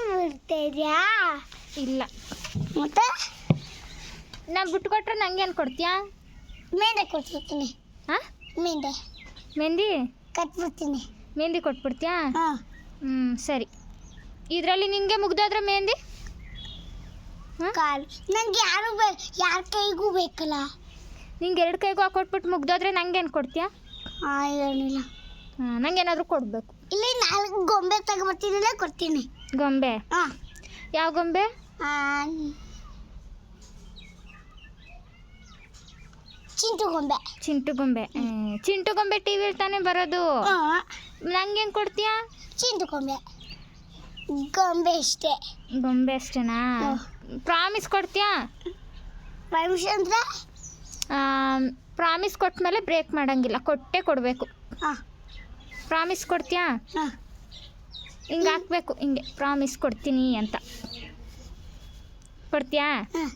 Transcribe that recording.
ಬಿಡ್ತಾ ಇದೆಯಾ? ಇಲ್ಲ. ಮತ್ತೆ ನಾ ಬಿಟ್ಟು ಕೊಟ್ರೆ ನಂಗೇನು ಕೊಡ್ತೀಯಾ? ಮೆಹಂದಿ ಕೊಟ್ಬಿಡ್ತೀನಿ. ಹಾಂ, ಮೆಹಂದಿ ಮೆಹಂದಿ ಕಟ್ಬಿಡ್ತೀನಿ. ಮೆಹಂದಿ ಕೊಟ್ಬಿಡ್ತೀಯಾ? ಹಾಂ. ಸರಿ. ಇದರಲ್ಲಿ ನಿಂಗೆ ಮುಗ್ದೋದ್ರೆ ಮೆಹಂದಿ ಕಾಲು ನಂಗೆ ಯಾರ ಕೈಗೂ ಬೇಕಲ್ಲ. ನಿಂಗೆ 2 ಕೈಗೂ ಹಾಕೊಟ್ಬಿಟ್ಟು ಮುಗ್ದೋದ್ರೆ ನಂಗೇನು ಕೊಡ್ತೀಯಾ? ಏನಿಲ್ಲ. ನಂಗೇನಾದರೂ ಕೊಡಬೇಕು. ಇಲ್ಲಿ 4 ಗೊಂಬೆ ತಗೊಬರ್ತೀನಿಲ್ಲ, ಕೊಡ್ತೀನಿ. ಗೊಂಬೆ? ಹಾಂ. ಯಾವ ಗೊಂಬೆ? ಚಿಂಟು ಗೊಂಬೆ. ಚಿಂಟು ಗೊಂಬೆ. ಚಿಂಟು ಗೊಂಬೆ ಟಿ ವಿಲಿ ತಾನೇ ಬರೋದು. ನಂಗೇನು ಕೊಡ್ತೀಯಾ? ಚಿಂಟು ಗೊಂಬೆ. ಗೊಂಬೆ ಅಷ್ಟೇ. ಗೊಂಬೆ ಅಷ್ಟೇನಾ? ಪ್ರಾಮಿಸ್ ಕೊಡ್ತೀಯಾ? ಪರ್ಮಿಷನ್ ಅಂದರೆ ಪ್ರಾಮಿಸ್ ಕೊಟ್ಮೇಲೆ ಬ್ರೇಕ್ ಮಾಡೋಂಗಿಲ್ಲ, ಕೊಟ್ಟೇ ಕೊಡಬೇಕು. ಹಾಂ. ಪ್ರಾಮಿಸ್ ಕೊಡ್ತೀಯಾ? ಹಾಂ. ಹಿಂಗೆ ಹಾಕ್ಬೇಕು, ಹಿಂಗೆ ಪ್ರಾಮಿಸ್ ಕೊಡ್ತೀನಿ ಅಂತ. ಕೊಡ್ತೀಯಾ? ಹಾಂ.